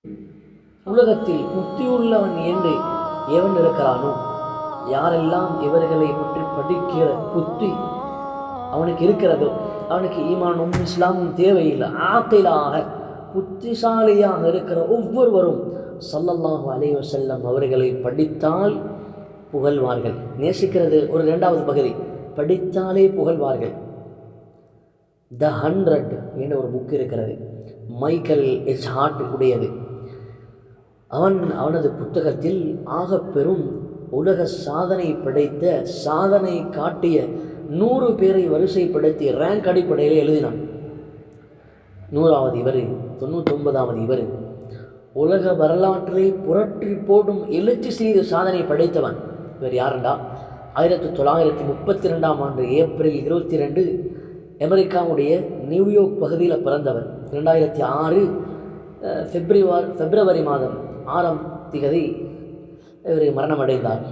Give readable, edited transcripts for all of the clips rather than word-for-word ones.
உலகத்தில் புத்தியுள்ளவன் என்று எவன் இருக்கிறானோ, யாரெல்லாம் இவர்களை பற்றி படிக்கிற புத்தி அவனுக்கு இருக்கிறதோ, அவனுக்கு ஈமானும் இஸ்லாமும் தேவையில்லை. ஆக்கிலாக புத்திசாலியாக இருக்கிற ஒவ்வொருவரும் ஸல்லல்லாஹு அலைஹி வஸல்லம் அவர்களை படித்தால் புகழ்வார்கள். நேசிக்கிறது ஒரு இரண்டாவது பகுதி, படித்தாலே புகழ்வார்கள். த 100 என்ற ஒரு புக் இருக்கிறது, மைக்கேல் எச் ஹார்ட் உடையது. அவனது புத்தகத்தில் ஆக பெரும் உலக சாதனை படைத்த, சாதனை காட்டிய 100 பேரை வரிசைப்படுத்தி ரேங்க் அடிப்படையில் எழுதினான். 100வது இவர், 99வது இவர். உலக வரலாற்றை புரட்டி போடும் எழுச்சி செய்து சாதனை படைத்தவன் இவர். யாருண்டா? 1932ஆம் ஆண்டு ஏப்ரல் 22 அமெரிக்காவுடைய நியூயார்க் பகுதியில் பிறந்தவர். 2006 பிப்ரவரி மாதம் 6ஆம் தேதி இவர் மரணமடைந்தார்.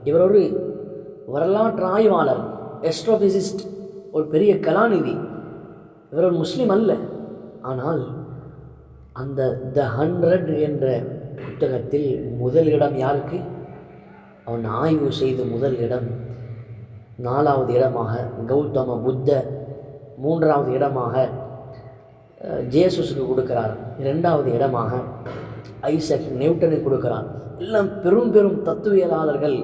இவர் ஒரு வரலாற்று ஆய்வாளர், எஸ்ட்ரோபிசிஸ்ட், ஒரு பெரிய கலாநிதி. இவர் ஒரு முஸ்லீம் அல்ல. ஆனால் அந்த த 100 என்ற புத்தகத்தில் முதலிடம் யாருக்கு? அவன் ஆய்வு செய்த முதல் இடம், 4வது இடமாக கௌதம புத்த, 3வது இடமாக ஜேசுஸுக்கு கொடுக்கிறார், 2வது இடமாக ஐசக் நியூட்டனுக்கு கொடுக்கிறார். எல்லாம் பெரும் பெரும் தத்துவியலாளர்கள்,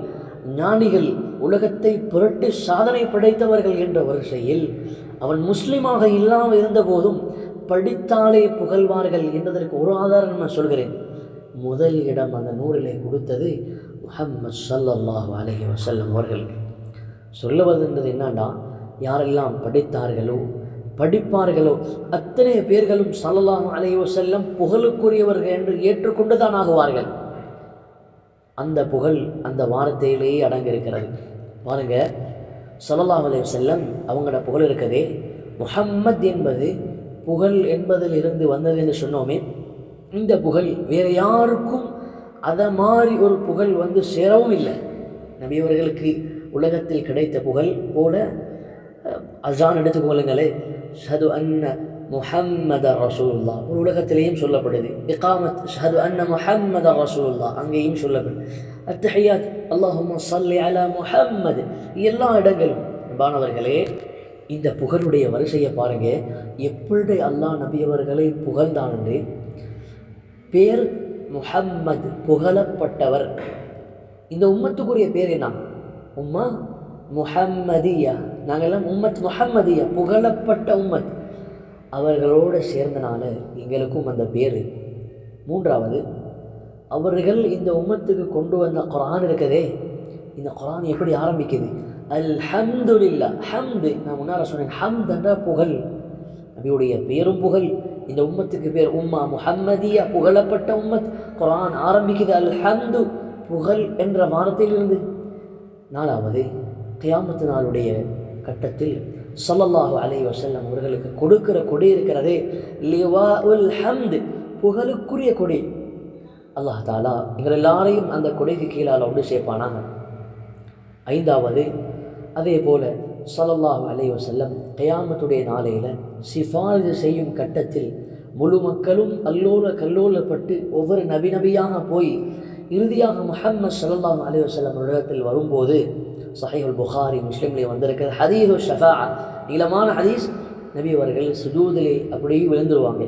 ஞானிகள், உலகத்தை புரட்டி சாதனை படைத்தவர்கள் என்ற வரிசையில் அவன் முஸ்லீமாக இல்லாமல் இருந்த போதும் படித்தாலே புகழ்வார்கள் என்பதற்கு ஒரு ஆதாரம் நான் சொல்கிறேன். முதல் இடம் அந்த 100லே கொடுத்தது முஹம்மது ஸல்லல்லாஹு அலைஹி வஸல்லம் அவர்கள். சொல்லுவதுன்றது என்னன்னா, யாரெல்லாம் படித்தார்களோ படிப்பார்களோ அத்தனை பேர்களும் ஸல்லல்லாஹு அலைஹி வஸல்லம் புகழுக்குரியவர்கள் என்று ஏற்றுக்கொண்டுதான் ஆகுவார்கள். அந்த புகழ் அந்த வார்த்தையிலேயே அடங்கியிருக்கிறது. பாருங்க, ஸல்லல்லாஹு அலைஹி வஸல்லம் அவங்களோட புகழ் இருக்கதே, முஹம்மத் என்பது புகழ் என்பதில் இருந்து வந்தது என்று சொன்னோமே. இந்த புகழ் வேறு யாருக்கும் அதை மாதிரி ஒரு புகழ் வந்து சேரவும் இல்லை. நபியவர்களுக்கு உலகத்தில் கிடைத்த புகழ் போல அஸான் எடுத்துக்கொள்ளுங்களே, ஷஹது அன்ன முஹம்மத ரசூலுல்லாஹ் ஒரு உலகத்திலேயும் சொல்லப்படுது. இகாமத் ஷஹது அன்ன முஹம்மத ரசூலுல்லாஹ் அங்கேயும் சொல்லப்படுது. அத்தஹியாத் அல்லாஹும்ம ஸல்லி அலா முஹம்மது எல்லா இடங்களும். அன்பானவர்களே, இந்த புகழுடைய வரிசையை பாருங்க. எப்படி அல்லாஹ் நபியவர்களை புகழ்ந்தான் என்று பேர் முஹம்மது, புகழப்பட்டவர். இந்த உம்மத்துக்குரிய பேர் என்ன? உம்மா முஹம்மதியா. நாங்கள்லாம் உம்மத் முஹம்மதியா, புகழப்பட்ட உம்மத். அவர்களோடு சேர்ந்தனால எங்களுக்கும் அந்த பேர். 3வது, அவர்கள் இந்த உம்மத்துக்கு கொண்டு வந்த குர்ஆன் இருக்கதே, இந்த குர்ஆன் எப்படி ஆரம்பிக்குது? அல்ஹம்துலில்லாஹ். ஹம்து, நான் முன்னால் சொன்னேன், ஹம்த் என்ற புகழ். நபியுடைய பேரும் புகழ். இந்த உம்மத்துக்கு பேர் உம்மா முஹம்மதியா, புகழப்பட்ட உம்மத். குர்ஆன் ஆரம்பிக்குது அல்ஹம்து, புகழ் என்ற வார்த்தையிலிருந்து. 4வது, கியாமத்து நாளுடைய கட்டத்தில் ஸல்லல்லாஹு அலைஹி வஸல்லம் அவர்களுக்கு கொடுக்கிற கொடி இருக்கிறதே, லிவாஉல் ஹம்த், புகழுக்குரிய கொடி. அல்லாஹ் தஆலா எங்கள் எல்லாரையும் அந்த கொடிக்கு கீழால் ஒன்று சேர்ப்பானாக. 5வது, அதே போல ஸல்லல்லாஹு அலைஹி வஸல்லம் கியாமத்துடைய நாளையில் சிஃபாரிசு செய்யும் கட்டத்தில் முழு மக்களும் கல்லோலப்பட்டு ஒவ்வொரு நபியாக போய் இறுதியாக முஹம்மது ஸல்லல்லாஹு அலைஹி வஸல்லம் உலகத்தில் வரும்போது, ஸஹீஹுல் புகாரி முஸ்லிம்லேயே வந்திருக்கிற ஹதீஸு ஷஃபாஅ, நீளமான ஹதீஸ். நபி அவர்கள் சுஜூதிலே அப்படியே விழுந்துருவாங்க.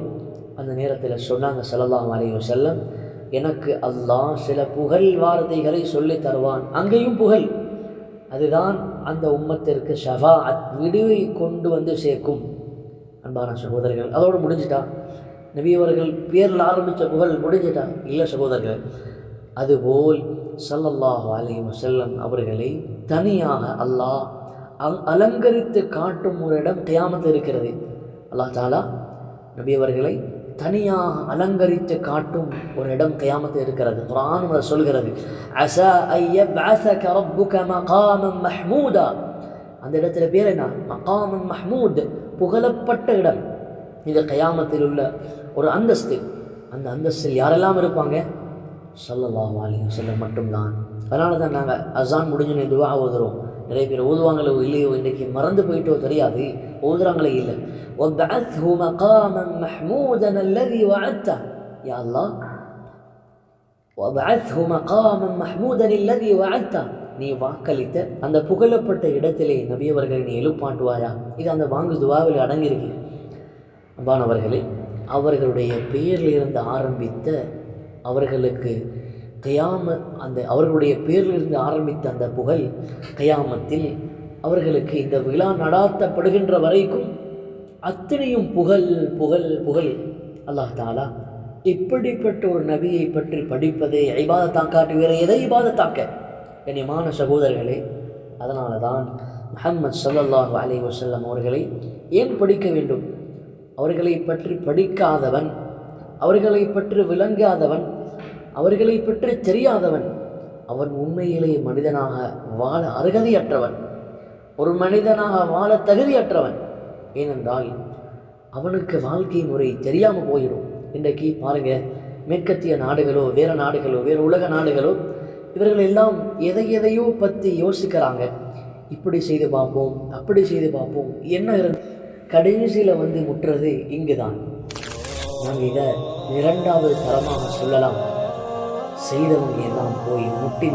அந்த நேரத்தில் சொன்னாங்க ஸல்லல்லாஹு அலைஹி வஸல்லம், எனக்கு அல்லாஹ் சில புகழ் வார்த்தைகளை சொல்லி தருவான். அங்கேயும் புகழ். அதுதான் அந்த உம்மத்திற்கு ஷஃபாஅத், விடுவை கொண்டு வந்து சேர்க்கும். அன்பான சகோதரர்கள், அதோடு முடிஞ்சிட்டா? நபி அவர்கள் பேரில் ஆரம்பித்த புகழ் முடிஞ்சிட்டா? இல்லை சகோதரர்கள். அதுபோல் ஸல்லல்லாஹு அலைஹி வஸல்லம் அவர்களை தனியாக அல்லாஹ் அலங்கரித்து காட்டும் ஒரு இடம் கியாமத் இருக்கிறது. அல்லாஹ் தஆலா நபி அவர்களை தனியாக அலங்கரித்து காட்டும் ஒரு இடம் கியாமத் இருக்கிறது. குர்ஆன் சொல்கிறது, அஸா அய்யப்அஸக ரப்புக மகாமன் மஹ்மூதா. அந்த இடத்துல பேர் என்ன? மகாமன் மஹ்மூத், புகழப்பட்ட இடம். இது கியாமத்தில் உள்ள ஒரு அந்தஸ்து. அந்த அந்தஸ்தில் யாரெல்லாம் இருப்பாங்க? ஸல்லல்லாஹு அலைஹி வஸல்லம் மட்டும்தான். அதனால தான் நாங்கள் அஸான் முடிஞ்சுன்னு துஆ ஓதுறோம். நிறைய பேர் ஓதுவாங்களோ இல்லையோ, இன்றைக்கி மறந்து போயிட்டோ தெரியாது, ஓதுறாங்களே இல்லை. وَابْعَثْهُ مَقَامًا مَحْمُودًا الَّذِي وَعَدْتَهُ. யா அல்லாஹ், வபஅத்ஹு மகாமன் மஹ்மூதன் அல்லதி வஅத்த, நீ வாக்களித்த அந்த புகழப்பட்ட இடத்திலே நபி அவர்களை நீ எழுப்பாட்டுவாயா. இது அந்த வாங்கு துவாவில் அடங்கியிருக்கு. அன்பானவர்களே, அவர்களுடைய பெயரில் இருந்து ஆரம்பித்த அவர்களுக்கு அவர்களுடைய பேரிலிருந்து ஆரம்பித்த அந்த புகழ் கயாமத்தில் அவர்களுக்கு இந்த விழா நடாத்தப்படுகின்ற வரைக்கும் அத்தனையும் புகழ் புகழ் புகழ். அல்லாஹ் தஆலா இப்படிப்பட்ட ஒரு நபியை பற்றி படிப்பதை இபாதத்தாக்காட்டி வேறு எதை இபாதத்தாக்க? கண்ணியமான சகோதரர்களே, அதனால தான் முஹம்மது ஸல்லல்லாஹு அலைஹி வஸல்லம் அவர்களை ஏன் படிக்க வேண்டும்? அவர்களை பற்றி படிக்காதவன், அவர்களை பற்றி விளங்காதவன், அவர்களை பற்றி தெரியாதவன், அவன் உண்மையிலே மனிதனாக வாழ அருகதையற்றவன், ஒரு மனிதனாக வாழ தகுதியற்றவன். ஏனென்றால் அவனுக்கு வாழ்க்கை முறை தெரியாமல் போயிடும். இன்றைக்கு பாருங்கள், மேற்கத்திய நாடுகளோ வேறு நாடுகளோ வேறு உலக நாடுகளோ இவர்கள் எல்லாம் எதையோ பற்றி யோசிக்கிறாங்க. இப்படி செய்து பார்ப்போம், அப்படி செய்து பார்ப்போம், என்ன கடைசியில் முட்டுறது இங்கு தான். நாங்கள் இதை இரண்டாவது தரமாக சொல்லலாம், செய்தவங்க எல்லாம் போய் முட்டி